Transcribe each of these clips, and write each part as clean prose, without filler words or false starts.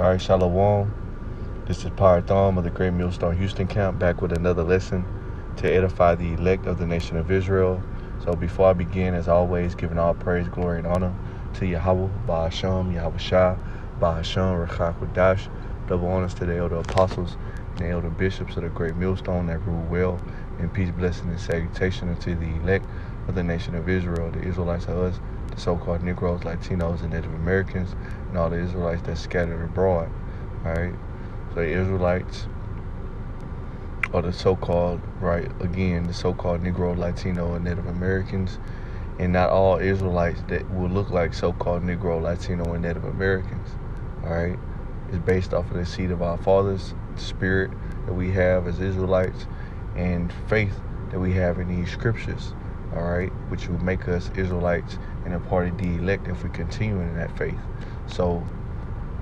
All right, Shalom. This is Parathon of the Great Millstone Houston Camp, back with another lesson to edify the elect of the nation of Israel. So before I begin, as always, giving all praise, glory, and honor to Yahweh, Ba'ashem, Yahweh Shah, Ba'ashem, Rechak Wadash. Double honors to the elder apostles and the elder bishops of the Great Millstone that rule well, and peace, blessing, and salutation unto the elect of the nation of Israel, the Israelites of us, the so-called Negroes, Latinos, and Native Americans, and all the Israelites that scattered abroad. All right. So the Israelites, or the so-called, the so-called Negro, Latino, and Native Americans, and not all Israelites that will look like so-called Negro, Latino, and Native Americans. All right. It's based off of the seed of our fathers, the spirit that we have as Israelites, and faith that we have in these scriptures. All right, which will make us Israelites and a part of the elect if we continue in that faith. So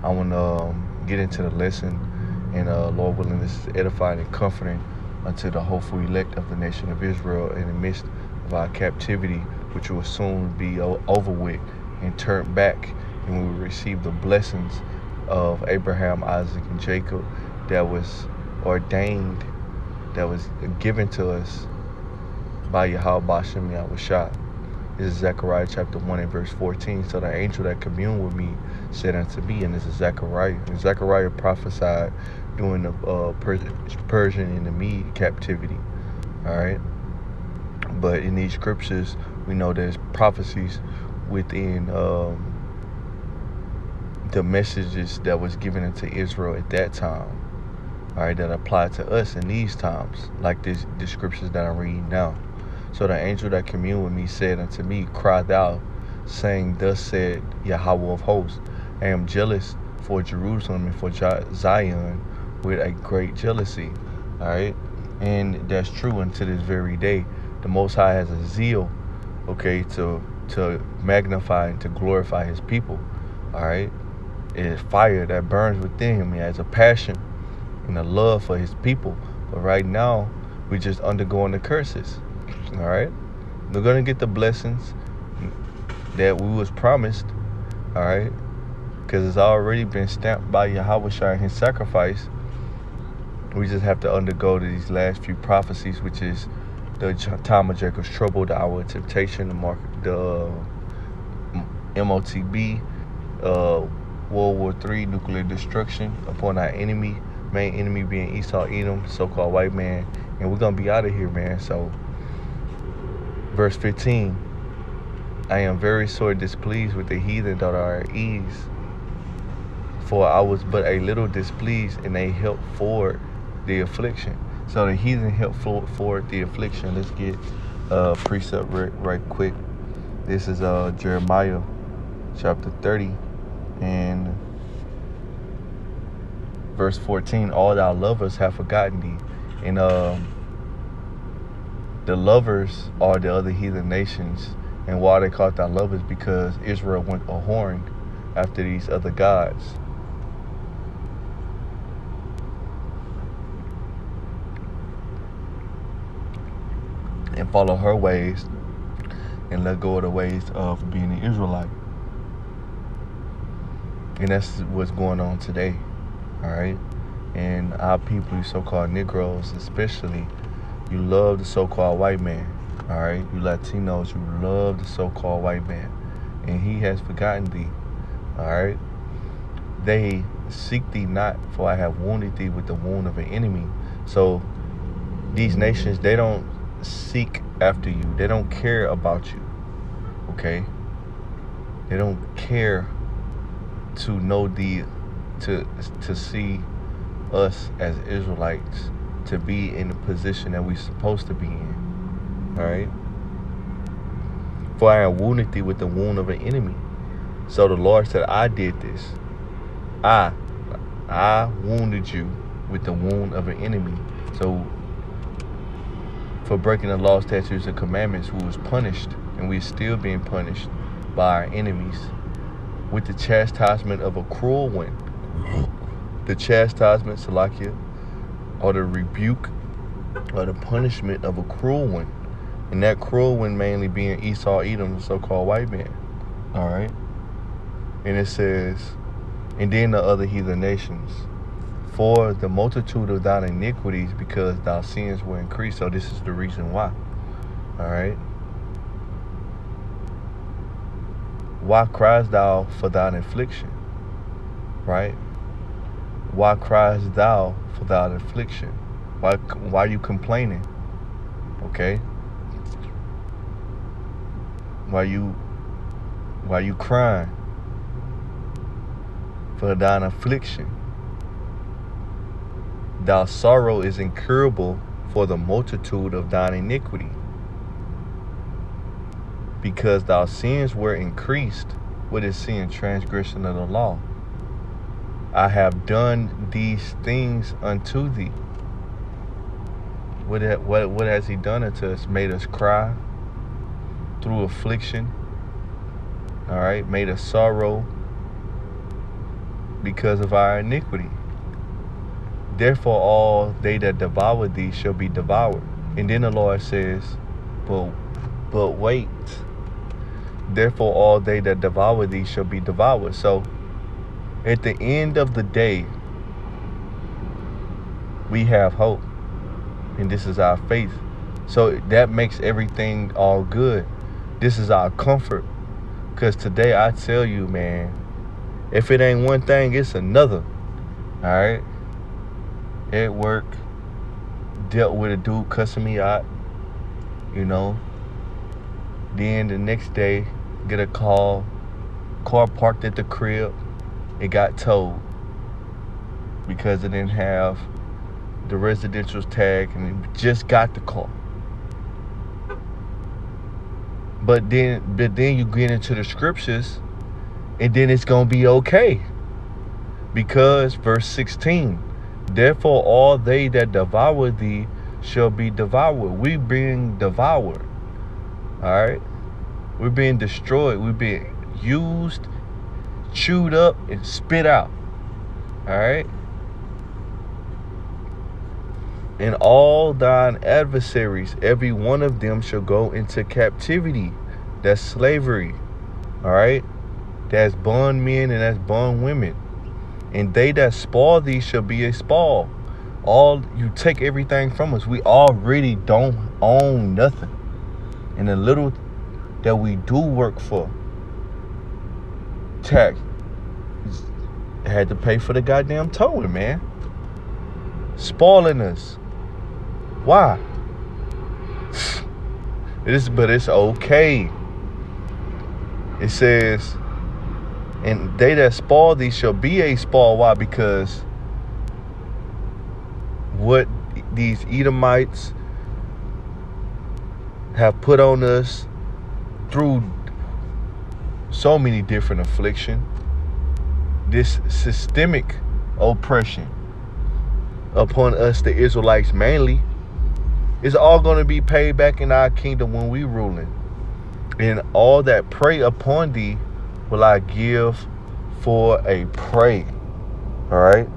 I want to get into the lesson, and Lord willing, this is edifying and comforting unto the hopeful elect of the nation of Israel in the midst of our captivity, which will soon be over with and turned back, and we will receive the blessings of Abraham, Isaac, and Jacob that was ordained, that was given to us by Yahweh Bashem Yahweh Shah. This is Zechariah chapter 1 and verse 14. So the angel that communed with me said unto me, and this is Zechariah. And Zechariah prophesied during the Persian and the Mede captivity. All right. But in these scriptures, we know there's prophecies within the messages that was given into Israel at that time. All right, that apply to us in these times, like the scriptures that I'm reading now. So the angel that communed with me said unto me, cry thou, saying, thus said Yahweh of hosts, I am jealous for Jerusalem and for Zion with a great jealousy. All right, and that's true unto this very day. The Most High has a zeal, okay, to magnify and to glorify His people. All right, it is fire that burns within Him. He has a passion and a love for His people. But right now, we're just undergoing the curses. All right, we're gonna get the blessings that we was promised. All right, because it's already been stamped by Yahweh Shai and His sacrifice. We just have to undergo these last few prophecies, which is the time of Jacob's trouble, the hour of temptation, the MOTB, World War III, nuclear destruction upon our enemy, main enemy being Esau, Edom, so-called white man, and we're gonna be out of here, man. So verse 15, I am very sore displeased with the heathen that are at ease, for I was but a little displeased, and they helped forward the affliction. So the heathen helped forward the affliction. Let's get precept right quick. This is Jeremiah chapter 30 and verse 14. All thy lovers have forgotten thee. And the lovers are the other heathen nations. And why they called thy lovers? Because Israel went a-whoring after these other gods. And follow her ways and let go of the ways of being an Israelite. And that's what's going on today. All right. And our people, you so-called Negroes especially, you love the so-called white man. All right. You Latinos, you love the so-called white man. And he has forgotten thee. All right. They seek thee not, for I have wounded thee with the wound of an enemy. So these nations, they don't seek after you. They don't care about you. Okay. They don't care to know to see us as Israelites to be in the position that we're supposed to be in. All right. For I have wounded thee with the wound of an enemy. So the Lord said, I did this. I wounded you with the wound of an enemy. So for breaking the law, statutes, and commandments, we was punished, and we're still being punished by our enemies with the chastisement of a cruel one. The chastisement, Salakia, or the rebuke or the punishment of a cruel one. And that cruel one mainly being Esau, Edom, the so-called white man. All right. And it says, And then the other heathen nations. For the multitude of thine iniquities, because thy sins will increase. So this is the reason why. All right. Why criest thou for thine affliction? Right? Why criest thou for thine affliction? Why are you complaining? Okay. Why you crying for thine affliction? Thy sorrow is incurable for the multitude of thine iniquity, because thy sins were increased. What is sin? Transgression of the law. I have done these things unto thee. What has he done unto us? Made us cry through affliction. All right, made us sorrow because of our iniquity. Therefore all they that devour thee shall be devoured. And then the Lord says, but wait. Therefore all they that devour thee shall be devoured. So at the end of the day, we have hope. And this is our faith. So that makes everything all good. This is our comfort. Because today I tell you, man, if it ain't one thing, it's another. All right. At work, dealt with a dude cussing me out, you know. Then the next day, get a call, car parked at the crib, it got towed because it didn't have the residential tag and it just got the car. But then you get into the scriptures and then it's going to be okay. Because verse 16, therefore all they that devour thee shall be devoured. We being devoured. All right. We're being destroyed. We're being used, chewed up, and spit out. All right. And all thine adversaries, every one of them shall go into captivity. That's slavery. All right. That's bondmen and that's bondwomen. And they that spoil thee shall be a spoil. All you take everything from us. We already don't own nothing. And the little that we do work for, tax, had to pay for the goddamn towing, man. Spoiling us. Why? But it's okay. It says, and they that spoil thee shall be a spoil. Why? Because what these Edomites have put on us through so many different affliction, this systemic oppression upon us, the Israelites mainly, is all going to be paid back in our kingdom when we ruling. And all that prey upon thee will I give for a prey. All right.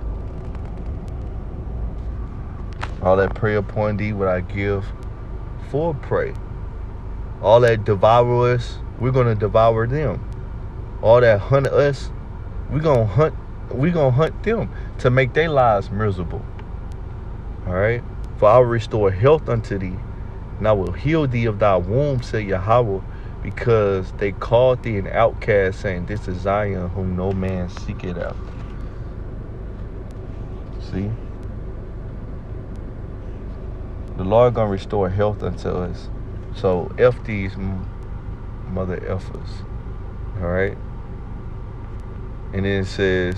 All that prey upon thee will I give for prey. All that devour us, we're going to devour them. All that hunt us, we're going to hunt them to make their lives miserable. All right. For I will restore health unto thee, and I will heal thee of thy womb, said Yahweh, because they called thee an outcast, saying, this is Zion, whom no man seeketh after. See? The Lord gonna restore health unto us. So F these mother effers. All right? And then it says,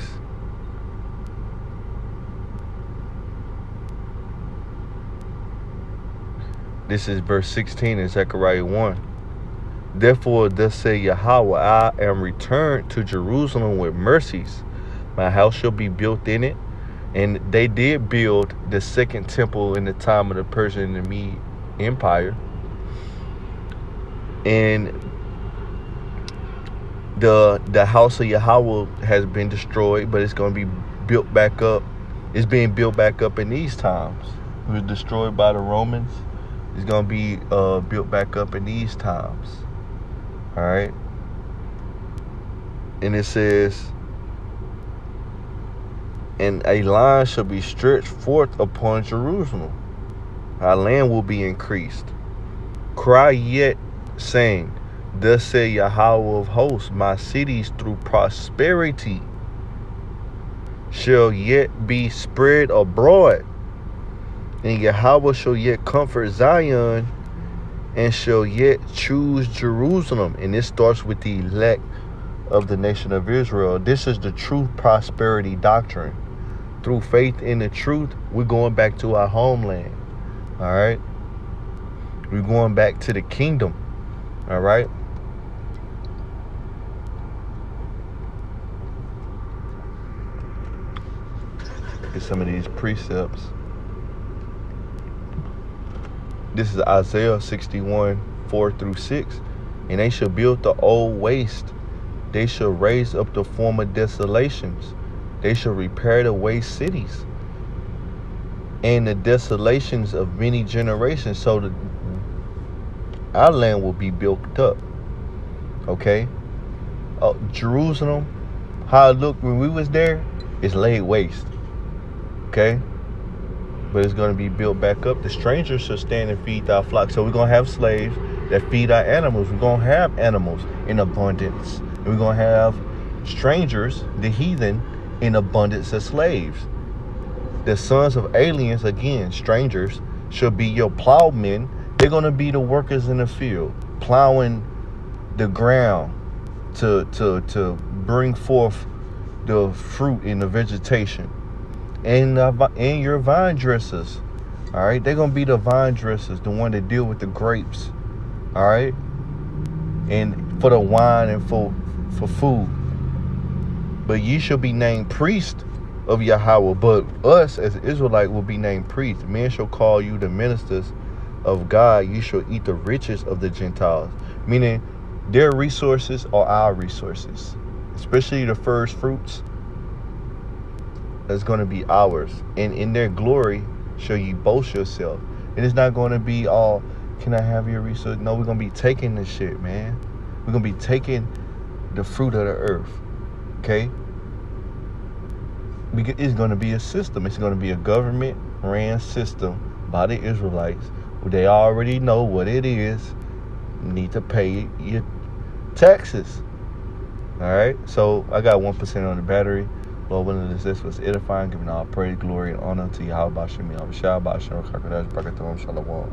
this is verse 16 in Zechariah 1. Therefore, thus say Yahweh, I am returned to Jerusalem with mercies. My house shall be built in it. And they did build the second temple in the time of the Persian and the Mede Empire. And the house of Yahweh has been destroyed, but it's going to be built back up. It's being built back up in these times. It was destroyed by the Romans. It's going to be built back up in these times. All right. And it says, And a line shall be stretched forth upon Jerusalem. Our land will be increased. Cry yet, saying, thus said Yahweh of hosts, my cities through prosperity shall yet be spread abroad. And Yahweh shall yet comfort Zion and shall yet choose Jerusalem. And this starts with the elect of the nation of Israel. This is the true prosperity doctrine. Through faith in the truth, we're going back to our homeland. All right. We're going back to the kingdom. All right. Get some of these precepts. This is Isaiah 61, 4-6. And they shall build the old waste. They shall raise up the former desolations. They shall repair the waste cities and the desolations of many generations. So that our land will be built up. Okay? Jerusalem, how it looked when we was there, is laid waste. Okay? But it's going to be built back up. The strangers shall stand and feed thy flock. So we're going to have slaves that feed our animals. We're going to have animals in abundance. And we're going to have strangers, the heathen, in abundance of slaves. The sons of aliens, again, strangers, shall be your plowmen. They're going to be the workers in the field, plowing the ground to bring forth the fruit in the vegetation. And your vine dressers, all right? They're going to be the vine dressers, the one that deal with the grapes, all right? And for the wine and for food. But ye shall be named priest of Yahweh. But us as Israelites will be named priests. Men shall call you the ministers of God. You shall eat the riches of the Gentiles. Meaning their resources are our resources. Especially the first fruits. That's going to be ours. And in their glory shall you boast yourself. And it's not going to be all, can I have your resource? No, we're going to be taking this shit, man. We're going to be taking the fruit of the earth. Okay? It's going to be a system. It's going to be a government-ran system by the Israelites. They already know what it is. You need to pay your taxes. All right? So I got 1% on the battery. Lord willing, this was edifying, giving all praise, glory, and honor to Yahweh Bashem, Yahweh Shah, Bashem, Kakadash, Brakatam, Shalom.